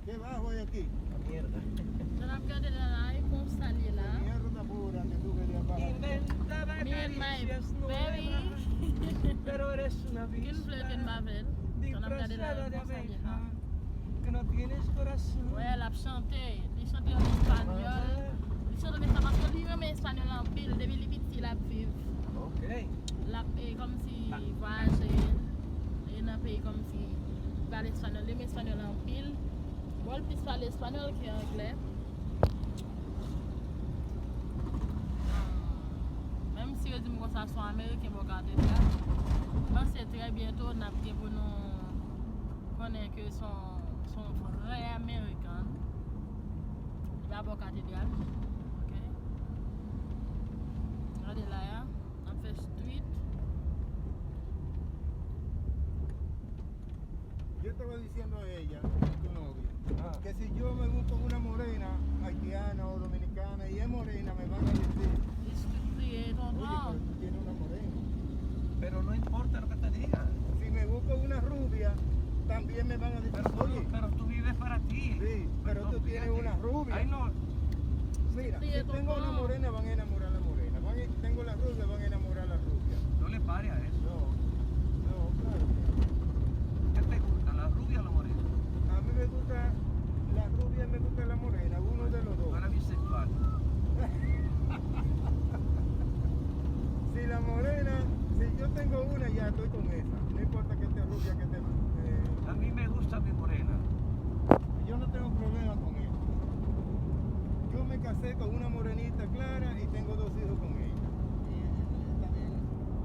¿Qué bajo hay aquí? La mierda. Yo la regardé là et constaté là. Mierda pura que tú querías bajar. Inventaba Me and my caricias baby. nuevas, pero eres una Qu'il vista flirte in Bavel. Yo la regardé là disfrazada et de constaté abeja, là. que no tienes corazón. Ouais, elle a chanté. Elle chantait en espagnol. Elle chantait en espagnol parce que lui aimait espagnol en pile. Depuis les petits, il a vécu. Ok. La comme si voyager dans un pays comme si il parle espagnol. Il aime espagnol en pile. Bon, il plus parle espagnol qu'anglais. Même si je dis que ça soit américain, vous regardez ça. Je sais très bientôt, on a pour nous connaître que son vrai américain. Il va à cathédrale. Ok? Regardez là, hein? On fait street. Yo estaba diciendo a ella, tu novia, Ah. que si yo me busco una morena, haitiana o dominicana, y es morena, me van a decir, Street, oye, tonton. pero tú tienes una morena. Pero no importa lo que te digan. Si me busco una rubia, también me van a decir, Pero tú vives para ti. sí, pero tú tienes fíjate. una rubia. Ay, no. Mira, Sí, si es tengo una tonto. morena, van a enamorar a la morena. Tengo la rubia, van a enamorar a la rubia. No le pare a eso. No, claro. ¿Qué te gusta, la rubia o la morena? A mí me gusta la rubia y me gusta la morena, uno de los Tú dos. eres bisexual. Si la morena, si yo tengo una, ya estoy con esa. No importa que esté rubia, que esté... A mí me gusta mi morena. yo no tengo problema con eso. Yo me casé con una morenita clara y tengo 2 hijos con ella. Y está bien.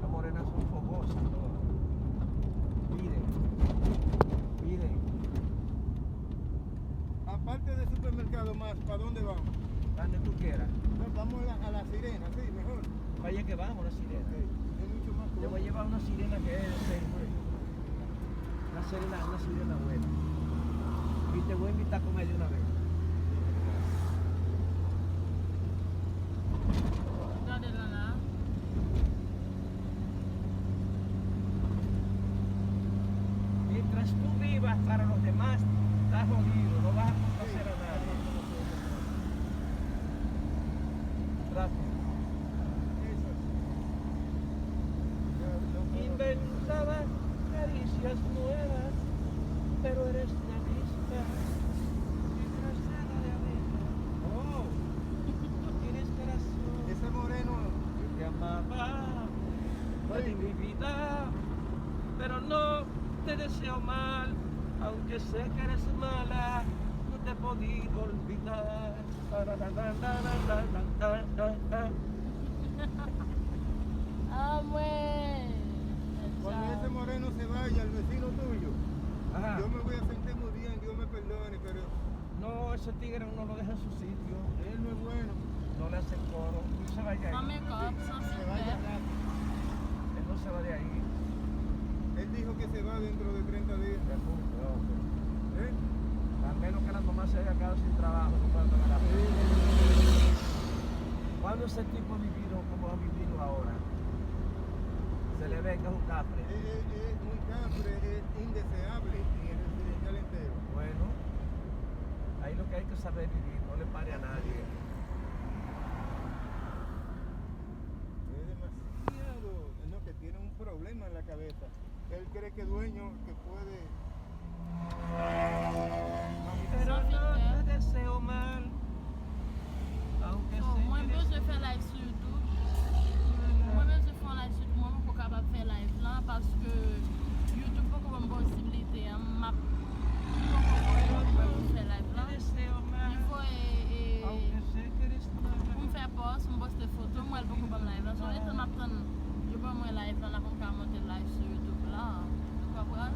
Las morenas son fogosas todas. Piden. Aparte del supermercado más, ¿para dónde vamos? Donde tú quieras. No, vamos a la sirena, sí, mejor. Vaya que vamos, una sirena. Ok, es mucho más Te voy a cómodo. llevar una sirena que es una sirena buena. Y te voy a invitar a comer de una vez. Regardez là, là. Mientras tú vivas para los demás, estás jodido, no vas a complacer a nadie. Gracias. Eso. No puedo- Inventaba caricias nuevas, pero eres una vista disfrazada de abeja. Oh, no tienes corazón. Ese moreno, Yo te amaba, de mi vida, pero no te deseo mal, aunque sé que eres mala, no te he podido olvidar. Ah, ouais. cuando ese moreno se vaya, el vecino tuyo, Ajá. yo me voy a sentir muy bien, Dios me perdone, pero No, ese tigre uno lo deja en su sitio, él no es bueno. no le hace coro, no se vaya Sans ahí, make-up, sans Se vaya filtre. rápido. él no se va de ahí. Él dijo que se va dentro de 30 días. De punto, hombre. ¿Eh? A menos que la mamá se haya quedado sin trabajo, no puede pagar la ¿Cuándo ese tipo ha vivido como ha vivido ahora? Se le ve que es un cafre. Es muy cafre, es indeseable en el residencial entero. Bueno, ahí lo que hay que saber vivir, no le pare a nadie. Es demasiado, no, que tiene un problema en la cabeza. Él cree que dueño, que puede... Pero no te deseo mal, aunque So, sé moi, que eres... je fais live sur YouTube. Moi, je fais un live sur YouTube. Moi, je suis capable de faire live là parce que YouTube pas comme une possibilité. Je faire live là. Te deseo Il mal, faut aunque sé que eres pour me mala. faire post, me poster photo, moi, je peux pas live là. So, les temps après, je peux moi live là, on peut monter live sur YouTube là. Tu comprends?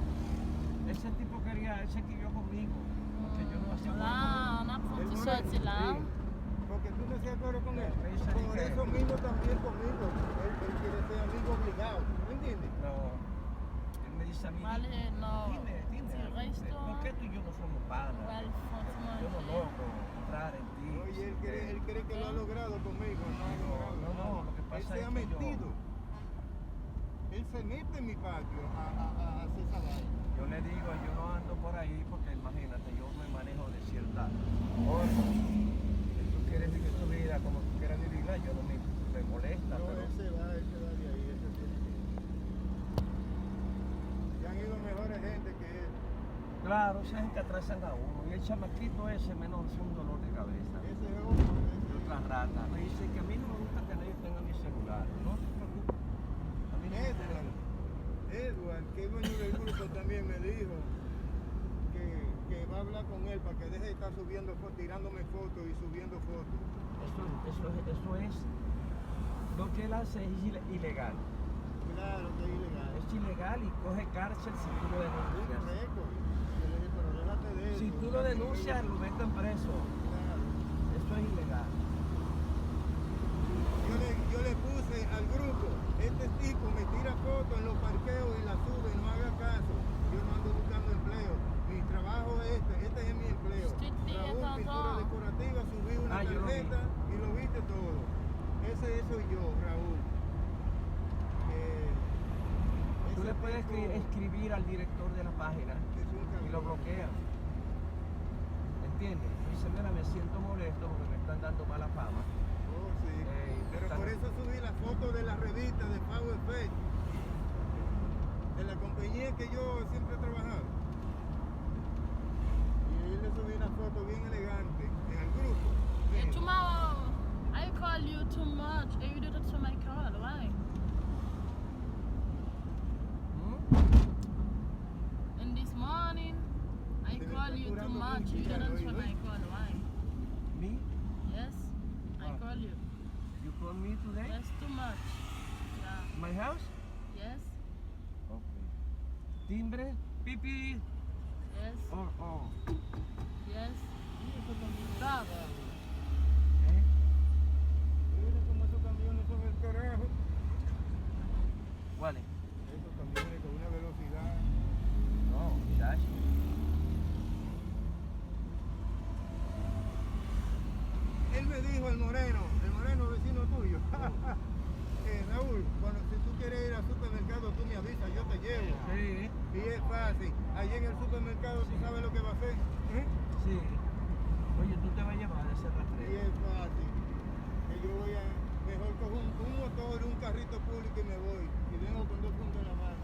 Ese tipo quería, ese quería conmigo, porque yo no hacía coro Là, on a fait un El petit moreno, sorti là. sí. Porque tú no seas acuerdo con él. Me dice Por que- eso mismo también conmigo. Él quiere ser amigo obligado. ¿Me entiendes? No, él me dice a mí, Vale, no. dime, Petit resto. ¿por qué tú y yo no somos panas? Well, Yo no logro entrar en ti. Oye, él cree que lo ha logrado conmigo. No ha logrado. no, lo que pasa él se es ha que yo- metido. Él se mete en mi patio a hacer esa vaina. Yo le digo, yo no ando por ahí porque imagínate, yo me manejo de Claro, esa gente atrasan a uno. Y el chamaquito ese menos es un dolor de cabeza. Ese es otro. Y otra rata. Me dice que a mí no me gusta que nadie tenga mi celular. No te preocupes. A mí no me interesa. Edward, que es dueño del grupo, también me dijo que va a hablar con él para que deje de estar subiendo fotos, tirándome fotos y subiendo fotos. Eso es. Lo que él hace es ilegal. Claro que es ilegal. Es ilegal y coge cárcel si tú lo denuncias. Correcto. Yo le dije, pero déjate de eso. Si tú lo denuncias, lo meten preso. Claro. Eso es ilegal. Yo le puse al grupo, este tipo me tira fotos en los parqueos y las sube, no haga caso. Yo no ando buscando empleo. Mi trabajo es este es mi empleo. Raúl, pintura decorativa, subí una Yo lo vi. tarjeta y lo viste todo. Ese soy yo, Raúl. Tú Ese le puedes tipo escribir al director de la página es un y lo cabrón. bloquean. ¿Entiendes? Dice, mira, me siento molesto porque me están dando mala fama. Oh, sí. Pero está- por eso subí la foto de la revista de Power Effect, de la compañía que yo siempre he trabajado. Y ahí le subí una foto bien elegante en el grupo. And tomorrow, I call you too much. And you don't answer my call. Why? And this morning, I call you too much. You don't answer my call. Why? Me? Yes, I call you. You call me today? That's too much. Yeah. My house? Yes. Okay. Timbre? Pipi? Yes. Oh. Yes. Stop. ¿Eh? Mira cómo esos camiones son el carajo. ¿Cuál es? Esos camiones con una velocidad. No, muchacho. Él me dijo, el moreno vecino tuyo. Raúl, si tú quieres ir al supermercado, tú me avisas, yo te llevo. Sí. Y es fácil. Allí en el supermercado tú sabes lo que va a hacer. Sí. Oye, tú te vas a llevar de ese Y rastreo. es fácil. Que yo voy a, mejor cojo un motor, un carrito público y me voy. Y vengo con 2 puntos en la mano.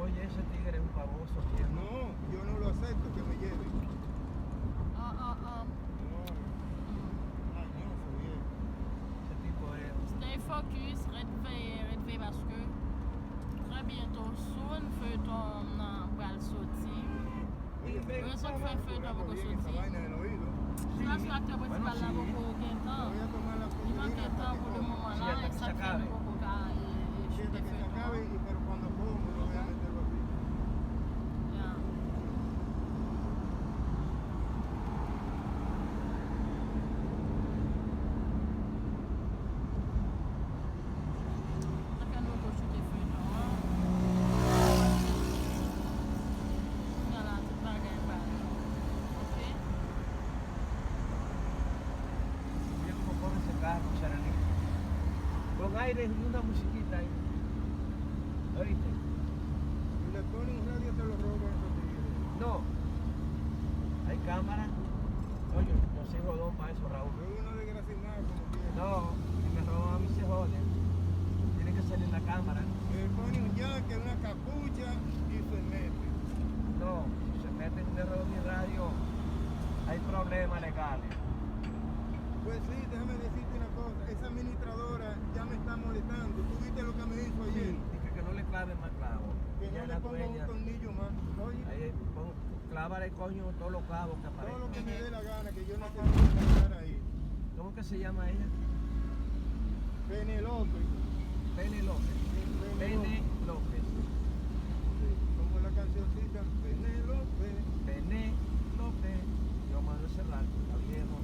Oye, ese tigre es un baboso, viejo. No, yo no lo acepto que me lleve. No, mañoso, viejo. Ese tipo es. Stay focused, redve parce que très bientôt, soon, feuilleton va le sortir. Oye, Pero eso fue feuilleton va le esa sortir. vaina del oído. Je pense que l'acteur principal n'a pas aucun temps. Voy a tomar la Il manque de temps pour le moment là, et ça fait un beaucoup quand il Siente shoot que se acabe, feuilleton. pero cuando puedo me lo voy a meter así. Yeah. Ça fait un autre shoot de feuilleton. Voilà, tout va gagner. Ok? Mira cómo corre ese carro, Charalí. Con aire y una musiquita ahí. ¿Oíste? Y le ponen un radio, te lo roban esos tigres. No. Hay cámara. Oye, yo soy jodón para eso, Raúl. Es uno desgraciado como quiera. No, si me roban a mí se joden. Tiene que salir en la cámara. Le pone un jacket, una capucha y se mete. No, si se meten en el mi radio, hay problemas legales. Pues sí, déjame decirte una cosa. Esa administradora ya me está molestando. ¿Tú viste lo que me hizo ayer? Dice que no le claven más clavo. Que Ya no le la ponga un dueña. tornillo más. Oye, Ahí, clávale coño todos los cabos que todo lo aparecen. que me dé la gana, que yo necesito estar ahí. ¿Cómo que se llama ella? Penelope. Pene López. Pene López. Sí, como la cancioncita. Penelope. Pene López. Yo mando ese rato, está viejo.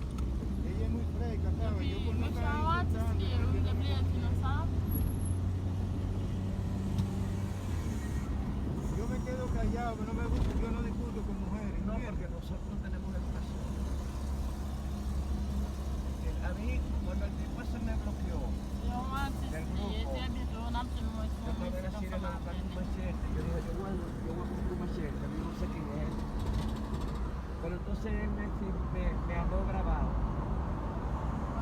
Ella es muy fresca, ¿sabes? Yo por no Monsieur estar Howard, insultando, c'est yo le blé innocent. Yo me quedo callado, que no me gusta, yo no discuto con mujeres. No, ¿entiendes? porque nosotros tenemos educación. A mí, cuando el tipo se me bloqueó, Et on va assister, très bientôt, on a absolument yo estaba en la sirena buscando un machete. Yo dije, yo voy a comprar un machete, a mí no sé quién es. Pero entonces él me habló grabado.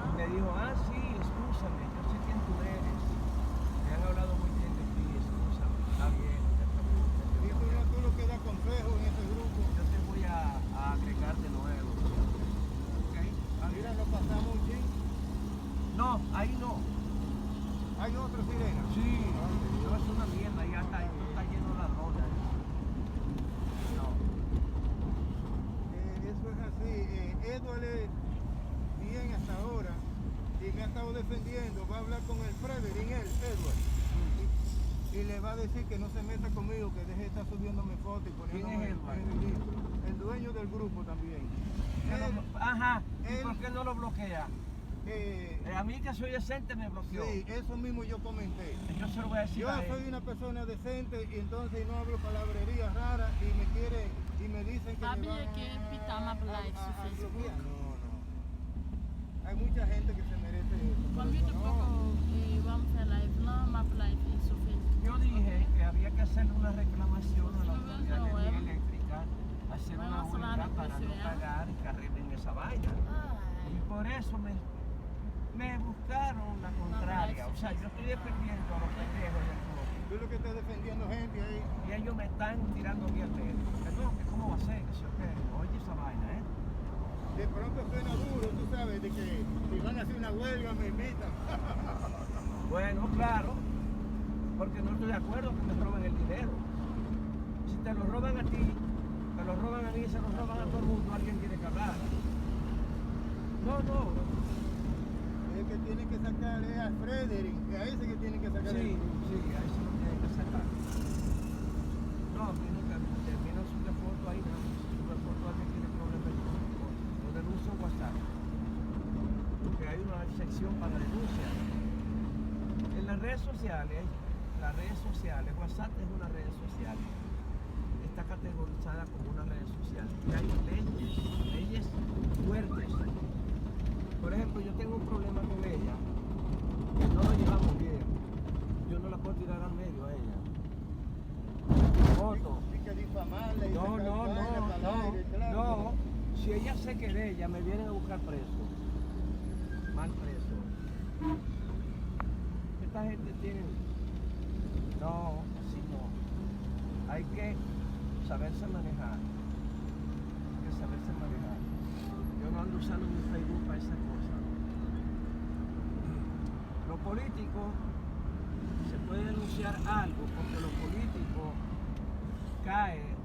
Y me dijo, sí, escúchame, yo sé quién tú eres. Me han hablado muy bien de ti, escúchame. Está bien, no te preocupes. Y tú lo que das consejos en ese grupo. otro sirena. Sí, no es una mierda, ya está lleno de ladrones. No. Eso es así. Edward es bien hasta ahora y me ha estado defendiendo. Va a hablar con el Frederick, Edward. Y le va a decir que no se meta conmigo, que deje de estar subiéndome fotos y poniéndome ¿Quién es Edward? en el libro. El dueño del grupo también. Ajá, ¿y él- por qué no lo bloquea? A mí que soy decente me bloqueó. Sí, eso mismo yo comenté. Yo se lo voy a decir Yo a él. soy una persona decente y entonces no hablo palabrerías raras y me quieren y me dicen que me Papi, van que pita map live su a Facebook. bloquear. No. Hay mucha gente que se merece eso. Cuando pero yo te no. pongo, vamos a hacer live, no, map live en su Facebook. Yo dije que había que hacerle una reclamación a la Sí, autoridad de bueno. energía eléctrica, hacer una Vamos a huelga hablar de para no eso, ¿ya? pagar y que arreglen esa vaina. Y Ay, por eso me buscaron la contraria. O sea, yo estoy defendiendo a los pendejos del grupo. Tú lo que estás defendiendo gente ahí. Y ellos me están tirando mierda. Que no, que cómo va a ser, que si oye esa vaina, ¿eh? De pronto suena duro, tú sabes, de que si van a hacer una huelga me invitan. Bueno, claro, porque no estoy de acuerdo que me roben el dinero. Si te lo roban a ti, te lo roban a mí, se lo roban a todo el mundo, alguien tiene que hablar. No. Es que tienen que sacarle a Frederick, a ese que tienen que sacar. Sí, a eso lo tienen que sacar. No, a mí nunca termina su foto ahí, no. Si sube foto alguien tiene problemas lo denuncia en WhatsApp. Porque hay una sección para denuncias. En las redes sociales, WhatsApp es una red social. Está categorizada como una red social. Y hay leyes fuertes. Por ejemplo, yo tengo un problema con ella, que no lo llevamos bien. Yo no la puedo tirar al medio a ella. Foto. Hay que difamarle y No. sacar vaina para el aire, claro. No. Si ella se querella, me vienen a buscar preso. Mal preso. Esta gente tiene... No, así no. Hay que saberse manejar. Yo no ando usando mi Facebook para esas cosas. Los políticos, se puede denunciar algo porque los políticos caen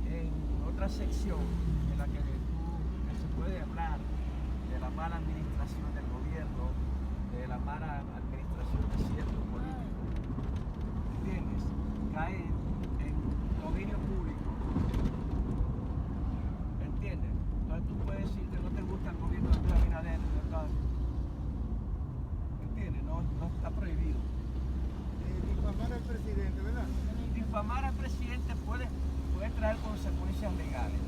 en otra sección en la que se puede hablar de la mala administración del gobierno, de la mala administración de ciertos políticos. ¿Entiendes? Cae en dominio público. ¿Entiendes? Entonces tú puedes decir que no te gusta el gobierno de Luis Abinader, ¿entiendes? No está prohibido. Difamar al presidente, ¿verdad? Difamar al presidente puede traer consecuencias legales.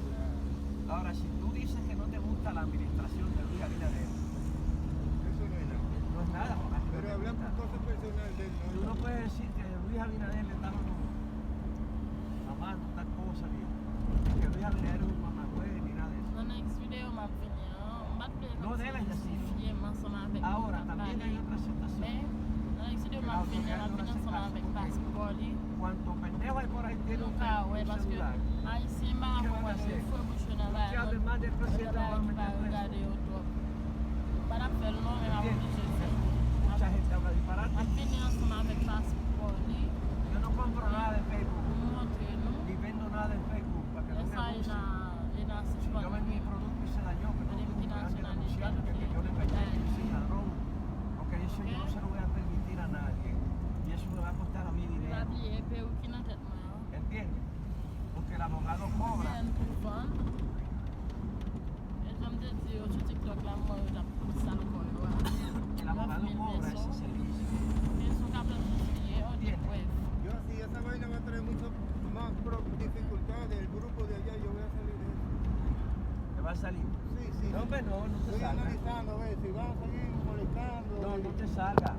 Ahora, si tú dices que no te gusta la administración de Luis Abinader, Eso no es nada. no es nada. Porque Pero hablar por cosas personales de él, tú no puedes decir que Luis Abinader le está mamando tal cosa, ni que Luis Abinader es un mamagüey, ni nada de eso. dans next video, m'a venu, m'a No debe decir. ensemble avec Ahora, mon también hay otra Mais, situación. dans next video, m'a venu ensemble avec passeport. Cuanto pendejo hay por ahí tiene un Nunca, ouais, parce que celular. Haïtien, m'a ¿Qué va a envoyé hacer? une fois que je suis dans Que hable más del presidente la va a meter preso. regarder autour. Para faire le nom, mais m'a ¿Entiendes? obligé de faire. Mucha gente habla disparate. M'a venu ensemble avec passeport. Yo no compro nada de Facebook, Montrez-nous. ni vendo nada de Facebook para que no me Esa es abusen. la Yo vendí mi producto y se dañó, que no Madame me Tina denunciando Nacional, que yo le engañé, que yo soy ladrón. Porque eso yo no se lo voy a permitir a nadie. Y eso me va a costar a mí la dinero. vie pe ou ki nan tèt mwen. ¿Entiendes? Porque el abogado cobra. Bien pou fan. E jom te di yo sou TikTok la mwen yo tap sal kon yo. El abogado cobra ese servicio. E sou ka plan fie, o di web. Yo, si esa vaina va a traer mucho más dificultades, el grupo de allá, yo voy a salir de eso. ¿Te va a salir? Sí. No, hombre, no te Estoy salga. analizando a ver si van a seguir molestando. No te salga.